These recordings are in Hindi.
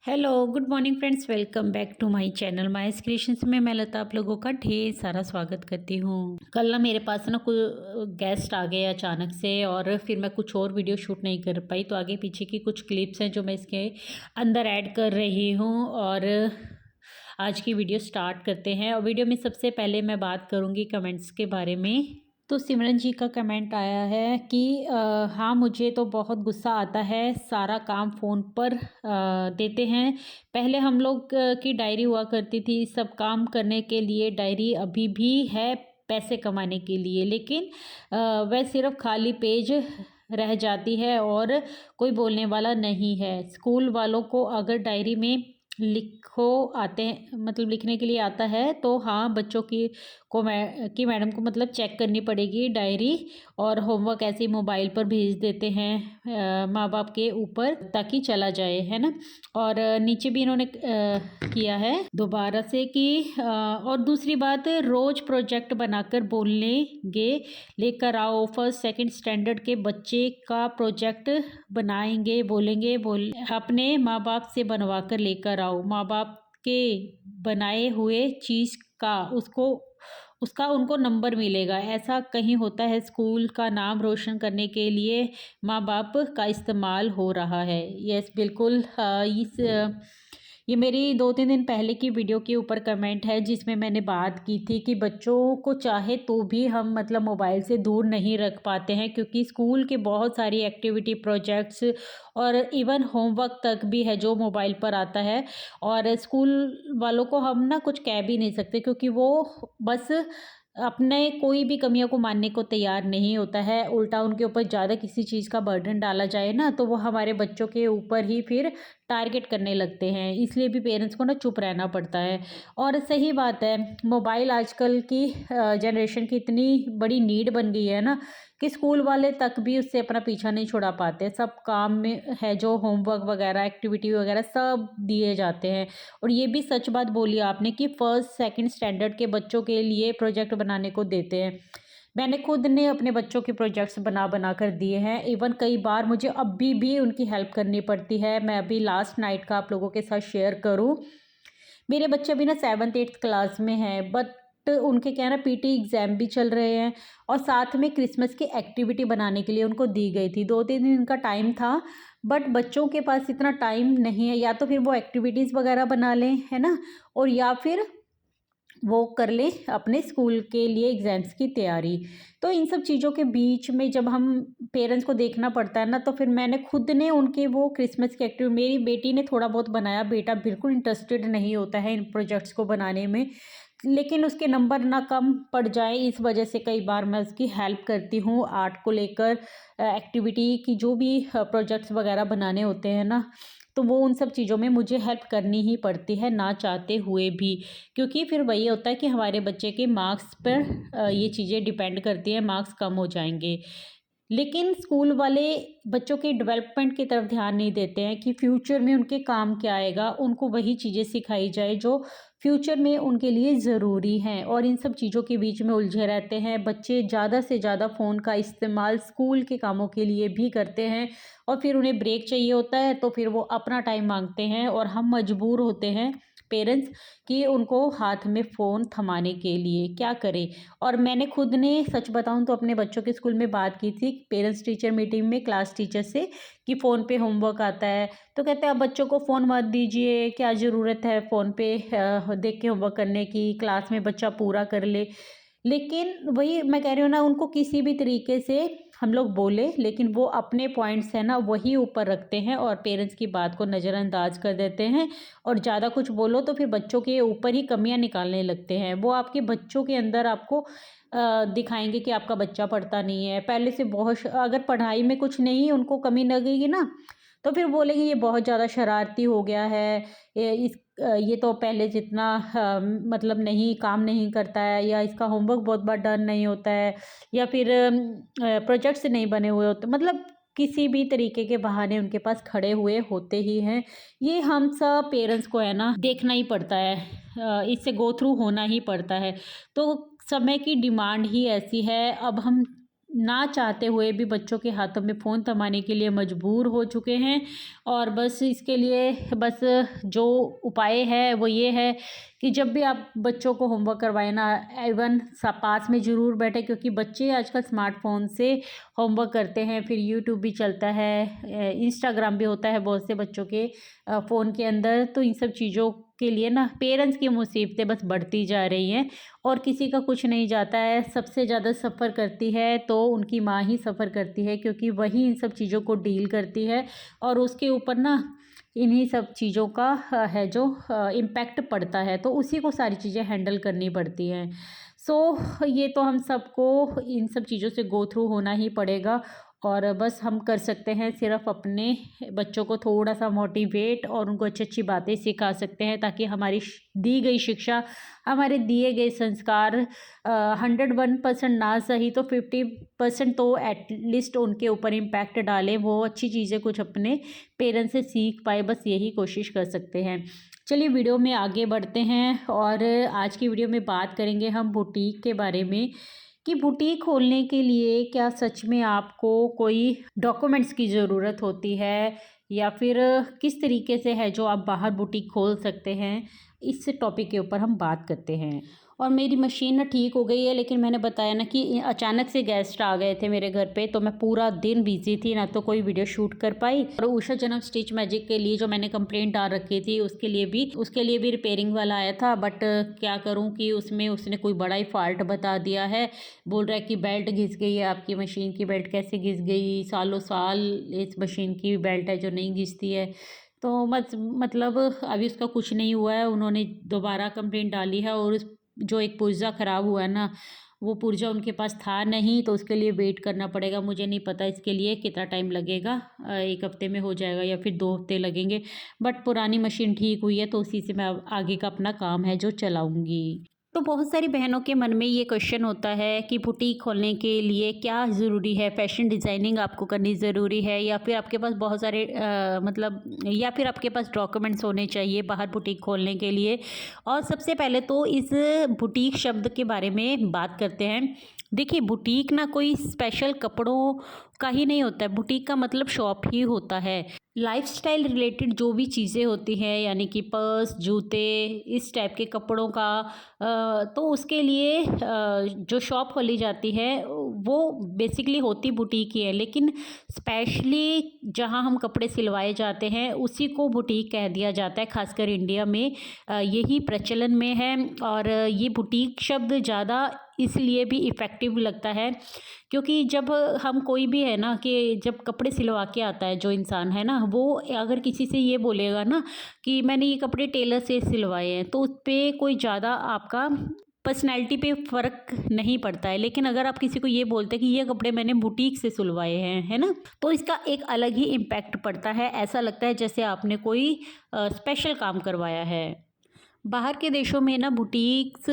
Hello good morning friends, welcome back to my channel Mice Creations में मैं लता आप लोगों का ढेर सारा स्वागत करती हूँ। कल ना मेरे पास ना कुछ गेस्ट आ गए अचानक से और फिर मैं कुछ और वीडियो शूट नहीं कर पाई, तो आगे पीछे की कुछ क्लिप्स हैं जो मैं इसके अंदर ऐड कर रही हूँ। और आज की वीडियो स्टार्ट करते हैं। और वीडियो में सबसे पहले मैं बात करूँगी कमेंट्स के बारे में। तो सिमरन जी का कमेंट आया है कि हाँ, मुझे तो बहुत गुस्सा आता है, सारा काम फ़ोन पर देते हैं। पहले हम लोग की डायरी हुआ करती थी, सब काम करने के लिए। डायरी अभी भी है पैसे कमाने के लिए, लेकिन वह सिर्फ खाली पेज रह जाती है और कोई बोलने वाला नहीं है। स्कूल वालों को अगर डायरी में लिखो आते हैं, मतलब लिखने के लिए आता है, तो हाँ, बच्चों की मैडम को मतलब चेक करनी पड़ेगी डायरी। और होमवर्क ऐसे ही मोबाइल पर भेज देते हैं माँ बाप के ऊपर, ताकि चला जाए, है ना। और नीचे भी इन्होंने किया है दोबारा से कि और दूसरी बात, रोज प्रोजेक्ट बनाकर बोलेंगे लेकर आओ। फर्स्ट सेकंड स्टैंडर्ड के बच्चे का प्रोजेक्ट बनाएंगे, बोलेंगे अपने माँ बाप से बनवा कर लेकर आओ। माँ बाप के बनाए हुए चीज़ का उसका उनको नंबर मिलेगा। ऐसा कहीं होता है? स्कूल का नाम रोशन करने के लिए माँ बाप का इस्तेमाल हो रहा है। यस, बिल्कुल। ये मेरी 2-3 दिन पहले की वीडियो के ऊपर कमेंट है, जिसमें मैंने बात की थी कि बच्चों को चाहे तो भी हम मतलब मोबाइल से दूर नहीं रख पाते हैं, क्योंकि स्कूल के बहुत सारी एक्टिविटी, प्रोजेक्ट्स और इवन होमवर्क तक भी है जो मोबाइल पर आता है। और स्कूल वालों को हम ना कुछ कह भी नहीं सकते, क्योंकि वो बस अपने कोई भी कमियों को मानने को तैयार नहीं होता है। उल्टा उनके ऊपर ज़्यादा किसी चीज़ का बर्डन डाला जाए ना, तो वो हमारे बच्चों के ऊपर ही फिर टारगेट करने लगते हैं। इसलिए भी पेरेंट्स को ना चुप रहना पड़ता है। और सही बात है, मोबाइल आजकल की जनरेशन की इतनी बड़ी नीड बन गई है ना, कि स्कूल वाले तक भी उससे अपना पीछा नहीं छुड़ा पाते। सब काम में है, जो होमवर्क वगैरह, एक्टिविटी वगैरह सब दिए जाते हैं। और ये भी सच बात बोली आपने कि फर्स्ट सेकंड स्टैंडर्ड के बच्चों के लिए प्रोजेक्ट बनाने को देते हैं। मैंने खुद ने अपने बच्चों के प्रोजेक्ट्स बना बना कर दिए हैं। इवन कई बार मुझे अभी भी उनकी हेल्प करनी पड़ती है। मैं अभी लास्ट नाइट का आप लोगों के साथ शेयर करूं। मेरे बच्चे अभी ना 7th-8th क्लास में हैं, बट उनके क्या है ना, पीटी एग्ज़ाम भी चल रहे हैं। और साथ में क्रिसमस की एक्टिविटी बनाने के लिए उनको दी गई थी। 2-3 दिन का टाइम था, बट बच्चों के पास इतना टाइम नहीं है। या तो फिर वो एक्टिविटीज़ वगैरह बना लें, है ना, और या फिर वो कर लें अपने स्कूल के लिए एग्ज़ाम्स की तैयारी। तो इन सब चीज़ों के बीच में जब हम पेरेंट्स को देखना पड़ता है ना, तो फिर मैंने खुद ने उनके वो क्रिसमस की एक्टिविटी, मेरी बेटी ने थोड़ा बहुत बनाया। बेटा बिल्कुल इंटरेस्टेड नहीं होता है इन प्रोजेक्ट्स को बनाने में, लेकिन उसके नंबर ना कम पड़ जाए, इस वजह से कई बार मैं उसकी हेल्प करती हूँ आर्ट को लेकर। एक्टिविटी की जो भी प्रोजेक्ट्स वगैरह बनाने होते हैं ना, तो वो उन सब चीज़ों में मुझे हेल्प करनी ही पड़ती है, ना चाहते हुए भी। क्योंकि फिर वही होता है कि हमारे बच्चे के मार्क्स पर ये चीज़ें डिपेंड करती हैं, मार्क्स कम हो जाएंगे। लेकिन स्कूल वाले बच्चों के डेवलपमेंट की तरफ ध्यान नहीं देते हैं कि फ्यूचर में उनके काम क्या आएगा। उनको वही चीज़ें सिखाई जाए जो फ्यूचर में उनके लिए ज़रूरी हैं, और इन सब चीज़ों के बीच में उलझे रहते हैं बच्चे। ज़्यादा से ज़्यादा फ़ोन का इस्तेमाल स्कूल के कामों के लिए भी करते हैं, और फिर उन्हें ब्रेक चाहिए होता है तो फिर वो अपना टाइम मांगते हैं, और हम मजबूर होते हैं पेरेंट्स कि उनको हाथ में फ़ोन थमाने के लिए। क्या करें? और मैंने खुद ने सच बताऊं तो अपने बच्चों के स्कूल में बात की थी पेरेंट्स टीचर मीटिंग में, क्लास टीचर से, कि फ़ोन पे होमवर्क आता है, तो कहते हैं आप बच्चों को फ़ोन मत दीजिए, क्या ज़रूरत है फ़ोन पे देख के होमवर्क करने की, क्लास में बच्चा पूरा कर ले। लेकिन वही मैं कह रही हूँ ना, उनको किसी भी तरीके से हम लोग बोले, लेकिन वो अपने पॉइंट्स है ना वही ऊपर रखते हैं, और पेरेंट्स की बात को नज़रअंदाज कर देते हैं। और ज़्यादा कुछ बोलो तो फिर बच्चों के ऊपर ही कमियां निकालने लगते हैं। वो आपके बच्चों के अंदर आपको दिखाएंगे कि आपका बच्चा पढ़ता नहीं है। पहले से बहुत, अगर पढ़ाई में कुछ नहीं उनको कमी लगेगी ना, तो फिर बोलेंगे ये बहुत ज़्यादा शरारती हो गया है, ये तो पहले जितना मतलब नहीं काम नहीं करता है, या इसका होमवर्क बहुत बार डन नहीं होता है, या फिर प्रोजेक्ट्स नहीं बने हुए होते। मतलब किसी भी तरीके के बहाने उनके पास खड़े हुए होते ही हैं। ये हम सब पेरेंट्स को है ना देखना ही पड़ता है, इससे गो थ्रू होना ही पड़ता है। तो समय की डिमांड ही ऐसी है। अब हम ना चाहते हुए भी बच्चों के हाथों में फ़ोन थमाने के लिए मजबूर हो चुके हैं। और बस इसके लिए बस जो उपाय है वो ये है कि जब भी आप बच्चों को होमवर्क करवाएं ना, इवन पास में ज़रूर बैठे, क्योंकि बच्चे आजकल स्मार्टफोन से होमवर्क करते हैं। फिर यूट्यूब भी चलता है, इंस्टाग्राम भी होता है बहुत से बच्चों के फ़ोन के अंदर। तो इन सब चीज़ों के लिए ना पेरेंट्स की मुसीबतें बस बढ़ती जा रही हैं और किसी का कुछ नहीं जाता है। सबसे ज़्यादा सफ़र करती है तो उनकी माँ ही सफ़र करती है, क्योंकि वही इन सब चीज़ों को डील करती है और उसके ऊपर ना इन्हीं सब चीज़ों का है जो इम्पैक्ट पड़ता है, तो उसी को सारी चीज़ें हैंडल करनी पड़ती हैं। ये तो हम सबको इन सब चीज़ों से गो थ्रू होना ही पड़ेगा और बस हम कर सकते हैं सिर्फ अपने बच्चों को थोड़ा सा मोटिवेट और उनको अच्छी अच्छी बातें सिखा सकते हैं, ताकि हमारी दी गई शिक्षा, हमारे दिए गए संस्कार 101% ना सही तो 50% तो एटलीस्ट उनके ऊपर इम्पैक्ट डालें, वो अच्छी चीज़ें कुछ अपने पेरेंट्स से सीख पाए। बस यही कोशिश कर सकते हैं। चलिए वीडियो में आगे बढ़ते हैं और आज की वीडियो में बात करेंगे हम बुटीक के बारे में कि बुटीक खोलने के लिए क्या सच में आपको कोई डॉक्यूमेंट्स की ज़रूरत होती है या फिर किस तरीके से है जो आप बाहर बुटीक खोल सकते हैं। इस टॉपिक के ऊपर हम बात करते हैं। और मेरी मशीन ना ठीक हो गई है, लेकिन मैंने बताया ना कि अचानक से गेस्ट आ गए थे मेरे घर पे, तो मैं पूरा दिन बिजी थी, ना तो कोई वीडियो शूट कर पाई। और उषा जन्म स्टिच मैजिक के लिए जो मैंने कंप्लेंट डाल रखी थी उसके लिए भी रिपेयरिंग वाला आया था, बट क्या करूँ कि उसने कोई बड़ा ही फॉल्ट बता दिया है। बोल रहा है कि बेल्ट घिस गई है, आपकी मशीन की बेल्ट कैसे घिस गई, सालों साल इस मशीन की बेल्ट है जो नहीं घिसती है। तो मतलब अभी उसका कुछ नहीं हुआ है, उन्होंने दोबारा कंप्लेंट डाली है। और जो एक पुर्जा ख़राब हुआ है ना, वो पुर्जा उनके पास था नहीं, तो उसके लिए वेट करना पड़ेगा। मुझे नहीं पता इसके लिए कितना टाइम लगेगा, 1 हफ़्ते में हो जाएगा या फिर 2 हफ़्ते लगेंगे। बट पुरानी मशीन ठीक हुई है, तो उसी से मैं अब आगे का अपना काम है जो चलाऊँगी। तो बहुत सारी बहनों के मन में ये क्वेश्चन होता है कि बुटीक खोलने के लिए क्या ज़रूरी है, फैशन डिज़ाइनिंग आपको करनी ज़रूरी है या फिर आपके पास बहुत सारे या फिर आपके पास डॉक्यूमेंट्स होने चाहिए बाहर बुटीक खोलने के लिए। और सबसे पहले तो इस बुटीक शब्द के बारे में बात करते हैं। देखिए, बुटीक ना कोई स्पेशल कपड़ों का ही नहीं होता है, बुटीक का मतलब शॉप ही होता है। लाइफस्टाइल रिलेटेड जो भी चीज़ें होती हैं, यानी कि पर्स, जूते, इस टाइप के कपड़ों का तो उसके लिए जो शॉप खोली जाती है वो बेसिकली होती बुटीक ही है। लेकिन स्पेशली जहाँ हम कपड़े सिलवाए जाते हैं उसी को बुटीक कह दिया जाता है, खासकर इंडिया में यही प्रचलन में है। और ये बुटीक शब्द ज़्यादा इसलिए भी इफ़ेक्टिव लगता है क्योंकि जब हम कोई भी है ना, कि जब कपड़े सिलवा के आता है जो इंसान है ना, वो अगर किसी से ये बोलेगा ना कि मैंने ये कपड़े टेलर से सिलवाए हैं, तो उस पर कोई ज़्यादा आपका पर्सनैलिटी पे फ़र्क नहीं पड़ता है। लेकिन अगर आप किसी को ये बोलते हैं कि ये कपड़े मैंने बुटीक से सिलवाए हैं, है ना, तो इसका एक अलग ही इम्पैक्ट पड़ता है। ऐसा लगता है जैसे आपने कोई स्पेशल काम करवाया है। बाहर के देशों में ना बुटीक्स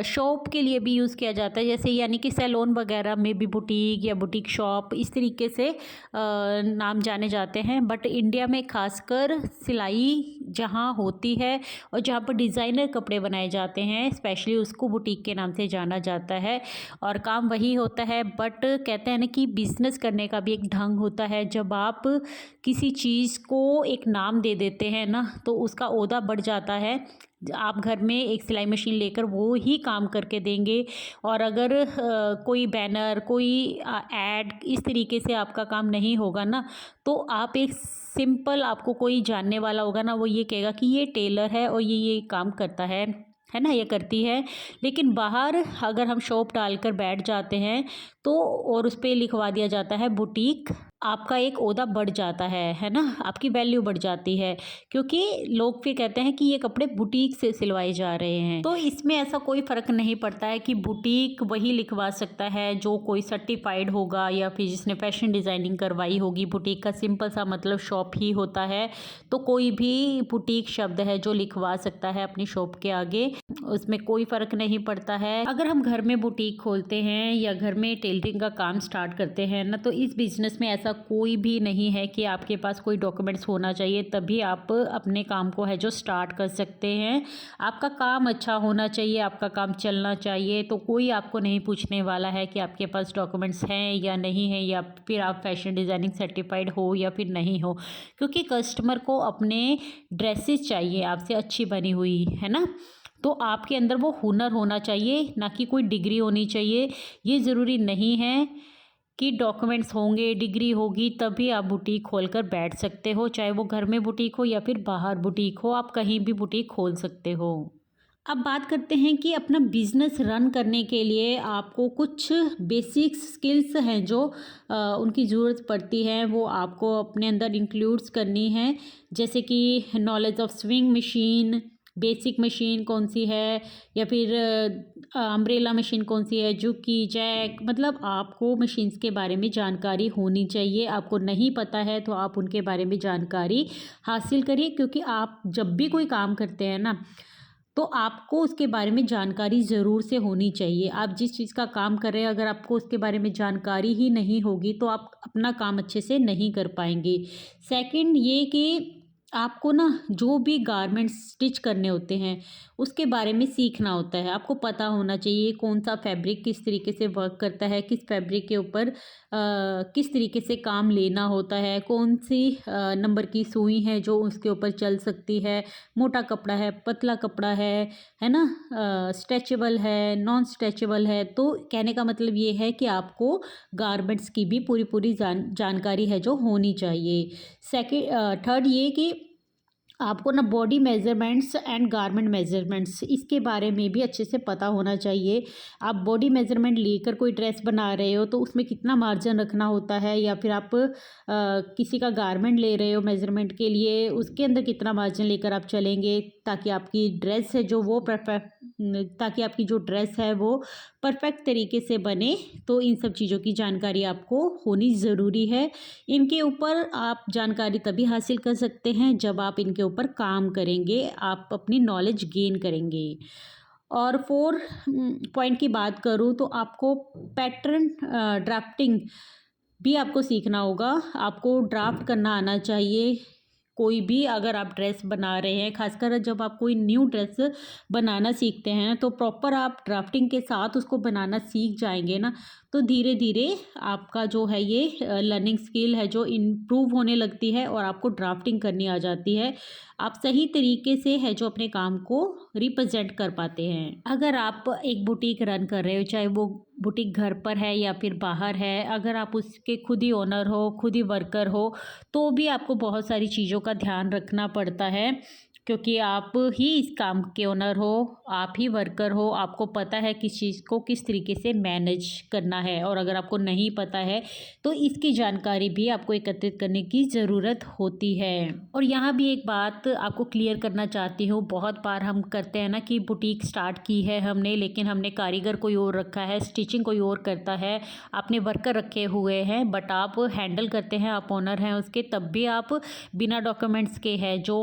शॉप के लिए भी यूज़ किया जाता है, जैसे यानी कि सैलून वगैरह में भी बुटीक या बुटीक शॉप इस तरीके से नाम जाने जाते हैं। बट इंडिया में खासकर सिलाई जहाँ होती है और जहाँ पर डिज़ाइनर कपड़े बनाए जाते हैं, स्पेशली उसको बुटीक के नाम से जाना जाता है। और काम वही होता है, बट कहते हैं ना कि बिज़नेस करने का भी एक ढंग होता है। जब आप किसी चीज़ को एक नाम दे देते हैं ना, तो उसका ओहदा बढ़ जाता है। आप घर में एक सिलाई मशीन लेकर वो ही काम करके देंगे, और अगर कोई बैनर, कोई ऐड इस तरीके से आपका काम नहीं होगा ना, तो आप एक सिंपल, आपको कोई जानने वाला होगा ना, वो ये कहेगा कि ये टेलर है और ये काम करता है ना, ये करती है। लेकिन बाहर अगर हम शॉप डालकर बैठ जाते हैं तो और उस पर लिखवा दिया जाता है बुटीक, आपका एक ओहदा बढ़ जाता है ना, आपकी वैल्यू बढ़ जाती है, क्योंकि लोग फिर कहते हैं कि ये कपड़े बुटीक से सिलवाए जा रहे हैं। तो इसमें ऐसा कोई फ़र्क नहीं पड़ता है कि बुटीक वही लिखवा सकता है जो कोई सर्टिफाइड होगा या फिर जिसने फैशन डिज़ाइनिंग करवाई होगी। बुटीक का सिंपल सा मतलब शॉप ही होता है, तो कोई भी बुटीक शब्द है जो लिखवा सकता है अपनी शॉप के आगे, उसमें कोई फ़र्क नहीं पड़ता है। अगर हम घर में बुटीक खोलते हैं या घर में टेलरिंग का काम स्टार्ट करते हैं ना, तो इस बिज़नेस में ऐसा कोई भी नहीं है कि आपके पास कोई डॉक्यूमेंट्स होना चाहिए तभी आप अपने काम को है जो स्टार्ट कर सकते हैं। आपका काम अच्छा होना चाहिए, आपका काम चलना चाहिए, तो कोई आपको नहीं पूछने वाला है कि आपके पास डॉक्यूमेंट्स हैं या नहीं हैं, या फिर आप फैशन डिज़ाइनिंग सर्टिफाइड हो या फिर नहीं हो, क्योंकि कस्टमर को अपने ड्रेसेस चाहिए आपसे अच्छी बनी हुई, है ना। तो आपके अंदर वो हुनर होना चाहिए, ना कि कोई डिग्री होनी चाहिए। ये ज़रूरी नहीं है कि डॉक्यूमेंट्स होंगे, डिग्री होगी तभी आप बुटीक खोलकर बैठ सकते हो, चाहे वो घर में बुटीक हो या फिर बाहर बुटीक हो, आप कहीं भी बुटीक खोल सकते हो। अब बात करते हैं कि अपना बिजनेस रन करने के लिए आपको कुछ बेसिक स्किल्स हैं जो उनकी ज़रूरत पड़ती है, वो आपको अपने अंदर इंक्लूड्स करनी है। जैसे कि knowledge of swing machine, basic machine कौन सी है, या फिर अम्ब्रेला मशीन कौन सी है, जुकी, जैक, मतलब आपको मशीन्स के बारे में जानकारी होनी चाहिए। आपको नहीं पता है तो आप उनके बारे में जानकारी हासिल करिए, क्योंकि आप जब भी कोई काम करते हैं ना, तो आपको उसके बारे में जानकारी ज़रूर से होनी चाहिए। आप जिस चीज़ का काम कर रहे हैं, अगर आपको उसके बारे में जानकारी ही नहीं होगी तो आप अपना काम अच्छे से नहीं कर पाएंगे। सेकंड ये कि आपको ना जो भी गारमेंट्स स्टिच करने होते हैं उसके बारे में सीखना होता है। आपको पता होना चाहिए कौन सा फैब्रिक किस तरीके से वर्क करता है, किस फैब्रिक के ऊपर किस तरीके से काम लेना होता है, कौन सी नंबर की सुई है जो उसके ऊपर चल सकती है, मोटा कपड़ा है, पतला कपड़ा है ना, स्ट्रेचेबल है, नॉन स्ट्रेचेबल है। तो कहने का मतलब ये है कि आपको गारमेंट्स की भी पूरी पूरी जानकारी है जो होनी चाहिए। थर्ड ये कि आपको ना body measurements and garment measurements इसके बारे में भी अच्छे से पता होना चाहिए। आप बॉडी मेजरमेंट लेकर कोई ड्रेस बना रहे हो तो उसमें कितना मार्जिन रखना होता है, या फिर आप किसी का गारमेंट ले रहे हो मेजरमेंट के लिए, उसके अंदर कितना मार्जिन लेकर आप चलेंगे ताकि आपकी ड्रेस है जो वो ताकि आपकी जो ड्रेस है वो परफेक्ट तरीके से बने। तो इन सब चीज़ों की जानकारी आपको होनी ज़रूरी है। इनके ऊपर आप जानकारी तभी हासिल कर सकते हैं जब आप इनके ऊपर काम करेंगे, आप अपनी नॉलेज गेन करेंगे। और फोर पॉइंट की बात करूँ तो आपको पैटर्न ड्राफ्टिंग भी आपको सीखना होगा। आपको ड्राफ्ट करना आना चाहिए। कोई भी अगर आप ड्रेस बना रहे हैं, खासकर जब आप कोई न्यू ड्रेस बनाना सीखते हैं, तो प्रॉपर आप ड्राफ्टिंग के साथ उसको बनाना सीख जाएंगे ना, तो धीरे धीरे आपका जो है ये लर्निंग स्किल है जो इम्प्रूव होने लगती है और आपको ड्राफ्टिंग करनी आ जाती है। आप सही तरीके से है जो अपने काम को रिप्रेजेंट कर पाते हैं। अगर आप एक बुटीक रन कर रहे हो, चाहे वो बुटीक घर पर है या फिर बाहर है, अगर आप उसके खुद ही ओनर हो, खुद ही वर्कर हो, तो भी आपको बहुत सारी चीज़ों का ध्यान रखना पड़ता है, क्योंकि आप ही इस काम के ओनर हो, आप ही वर्कर हो। आपको पता है किस चीज़ को किस तरीके से मैनेज करना है, और अगर आपको नहीं पता है तो इसकी जानकारी भी आपको एकत्रित करने की ज़रूरत होती है। और यहाँ भी एक बात आपको क्लियर करना चाहती हूँ, बहुत बार हम करते हैं ना कि बुटीक स्टार्ट की है हमने, लेकिन हमने कारीगर कोई और रखा है, स्टिचिंग कोई और करता है, आपने वर्कर रखे हुए हैं, बट आप हैंडल करते हैं, आप ओनर हैं उसके, तब भी आप बिना डॉक्यूमेंट्स के है जो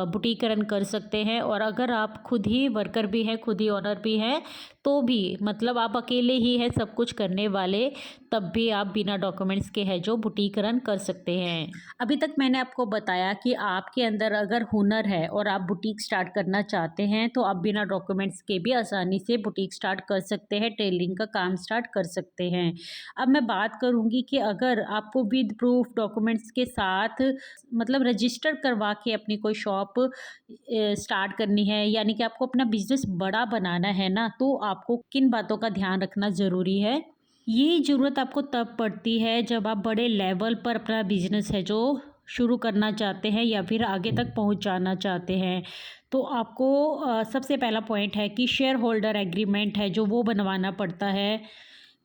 बुटीक रन कर सकते हैं। और अगर आप खुद ही वर्कर भी हैं, खुद ही ओनर भी हैं, तो भी मतलब आप अकेले ही हैं सब कुछ करने वाले, तब भी आप बिना डॉक्यूमेंट्स के है जो बुटीक रन कर सकते हैं। अभी तक मैंने आपको बताया कि आपके अंदर अगर हुनर है और आप बुटीक स्टार्ट करना चाहते हैं तो आप बिना डॉक्यूमेंट्स के भी आसानी से बुटीक स्टार्ट कर सकते हैं, टेलरिंग का काम स्टार्ट कर सकते हैं। अब मैं बात करूंगी कि अगर आपको विद प्रूफ डॉक्यूमेंट्स के साथ मतलब रजिस्टर करवा के अपनी कोई शॉप स्टार्ट करनी है, यानी कि आपको अपना बिजनेस बड़ा बनाना है ना, तो आपको किन बातों का ध्यान रखना ज़रूरी है। ये ज़रूरत आपको तब पड़ती है जब आप बड़े लेवल पर अपना बिजनेस है जो शुरू करना चाहते हैं या फिर आगे तक पहुंचाना चाहते हैं। तो आपको सबसे पहला पॉइंट है कि शेयर होल्डर एग्रीमेंट है जो वो बनवाना पड़ता है,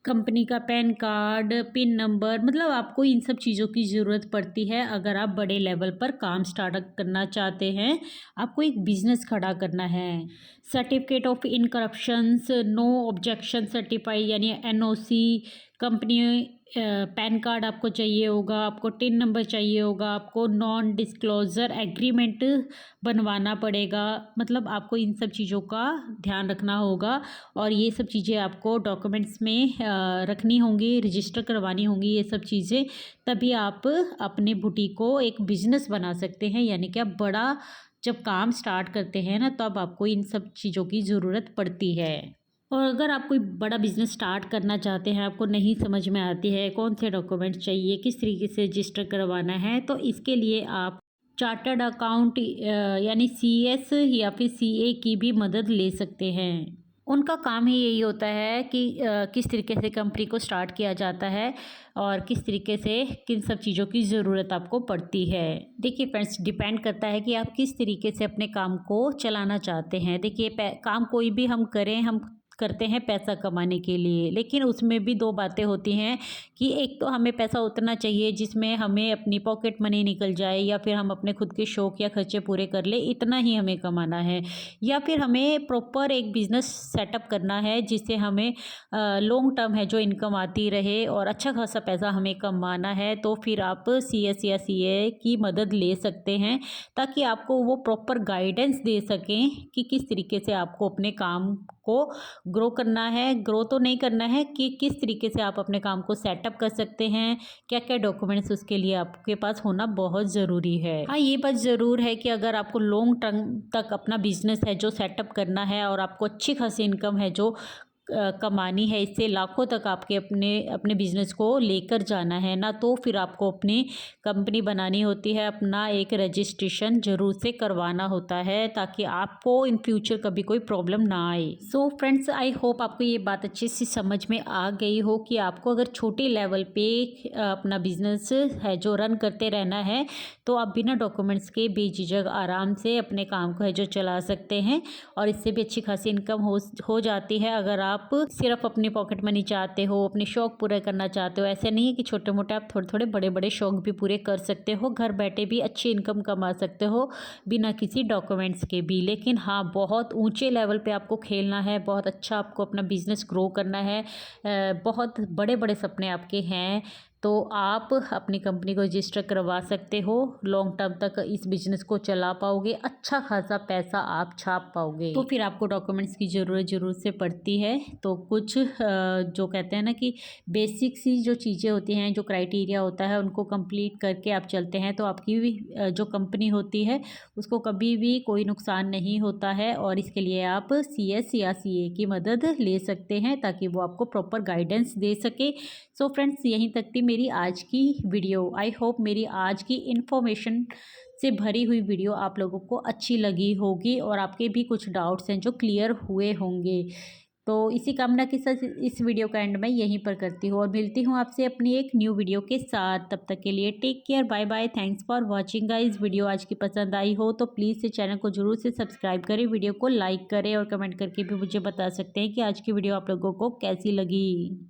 कंपनी का पैन कार्ड, पिन नंबर, मतलब आपको इन सब चीज़ों की ज़रूरत पड़ती है अगर आप बड़े लेवल पर काम स्टार्ट करना चाहते हैं, आपको एक बिज़नेस खड़ा करना है। Certificate of incorporations, no objection certify यानी NOC, कंपनी पैन कार्ड आपको चाहिए होगा, आपको टिन नंबर चाहिए होगा, आपको नॉन डिस्क्लोज़र एग्रीमेंट बनवाना पड़ेगा। मतलब आपको इन सब चीज़ों का ध्यान रखना होगा और ये सब चीज़ें आपको डॉक्यूमेंट्स में रखनी होंगी, रजिस्टर करवानी होंगी ये सब चीज़ें। तभी आप अपने बुटीक को एक बिज़नेस बना सकते हैं, यानी कि आप बड़ा जब काम स्टार्ट करते हैं ना, तब आपको इन सब चीज़ों की ज़रूरत पड़ती है। और अगर आप कोई बड़ा बिज़नेस स्टार्ट करना चाहते हैं, आपको नहीं समझ में आती है कौन से डॉक्यूमेंट चाहिए, किस तरीके से रजिस्टर करवाना है, तो इसके लिए आप चार्टर्ड अकाउंट यानी सीएस या फिर सीए की भी मदद ले सकते हैं। उनका काम ही यही होता है कि किस तरीके से कंपनी को स्टार्ट किया जाता है और किस तरीके से किन सब चीज़ों की ज़रूरत आपको पड़ती है। देखिए फ्रेंड्स, डिपेंड करता है कि आप किस तरीके से अपने काम को चलाना चाहते हैं। देखिए काम कोई भी हम करें, हम करते हैं पैसा कमाने के लिए, लेकिन उसमें भी दो बातें होती हैं कि एक तो हमें पैसा उतना चाहिए जिसमें हमें अपनी पॉकेट मनी निकल जाए, या फिर हम अपने खुद के शौक या खर्चे पूरे कर ले, इतना ही हमें कमाना है। या फिर हमें प्रॉपर एक बिज़नेस सेटअप करना है जिससे हमें लॉन्ग टर्म है जो इनकम आती रहे और अच्छा खासा पैसा हमें कमाना है। तो फिर आप सीएस या सीए की मदद ले सकते हैं ताकि आपको वो प्रॉपर गाइडेंस दे सकें कि किस तरीके से आपको अपने काम को ग्रो करना है, ग्रो तो नहीं करना है, कि किस तरीके से आप अपने काम को सेटअप कर सकते हैं, क्या क्या डॉक्यूमेंट्स उसके लिए आपके पास होना बहुत ज़रूरी है। हाँ, ये बात ज़रूर है कि अगर आपको लॉन्ग टर्म तक अपना बिजनेस है जो सेटअप करना है और आपको अच्छी खासी इनकम है जो कमानी है, इससे लाखों तक आपके अपने अपने बिज़नेस को लेकर जाना है ना, तो फिर आपको अपनी कंपनी बनानी होती है, अपना एक रजिस्ट्रेशन ज़रूर से करवाना होता है ताकि आपको इन फ्यूचर कभी कोई प्रॉब्लम ना आए। सो फ्रेंड्स, आई होप आपको ये बात अच्छे से समझ में आ गई हो कि आपको अगर छोटे लेवल पे अपना बिज़नेस है जो रन करते रहना है, तो आप बिना डॉक्यूमेंट्स के बेझिझक आराम से अपने काम को है जो चला सकते हैं और इससे भी अच्छी खासी इनकम हो जाती है। अगर आप सिर्फ अपनी पॉकेट मनी चाहते हो, अपने शौक पूरे करना चाहते हो, ऐसे नहीं है कि छोटे मोटे, आप थोड़े थोड़े बड़े बड़े शौक भी पूरे कर सकते हो, घर बैठे भी अच्छी इनकम कमा सकते हो बिना किसी डॉक्यूमेंट्स के भी। लेकिन हाँ, बहुत ऊंचे लेवल पे आपको खेलना है, बहुत अच्छा आपको अपना बिजनेस ग्रो करना है, बहुत बड़े बड़े सपने आपके हैं, तो आप अपनी कंपनी को रजिस्टर करवा सकते हो। लॉन्ग टर्म तक इस बिज़नेस को चला पाओगे, अच्छा खासा पैसा आप छाप पाओगे। तो फिर आपको डॉक्यूमेंट्स की ज़रूरत से पड़ती है। तो कुछ जो कहते हैं ना कि बेसिक सी जो चीज़ें होती हैं, जो क्राइटेरिया होता है, उनको कंप्लीट करके आप चलते हैं तो आपकी भी जो कंपनी होती है उसको कभी भी कोई नुकसान नहीं होता है। और इसके लिए आप सीएस या सीए की मदद ले सकते हैं ताकि वो आपको प्रॉपर गाइडेंस दे सके। सो फ्रेंड्स, यहीं तक थी मेरी आज की वीडियो। आई होप मेरी आज की इन्फॉर्मेशन से भरी हुई वीडियो आप लोगों को अच्छी लगी होगी और आपके भी कुछ डाउट्स हैं जो क्लियर हुए होंगे। तो इसी कामना के साथ इस वीडियो का एंड मैं यहीं पर करती हूँ और मिलती हूँ आपसे अपनी एक न्यू वीडियो के साथ। तब तक के लिए take care, bye bye, thanks for watching guys. Video आज की पसंद आई हो तो प्लीज़ से चैनल को जरूर से सब्सक्राइब करें, वीडियो को लाइक करें और कमेंट करके भी मुझे बता सकते हैं कि आज की वीडियो आप लोगों को कैसी लगी।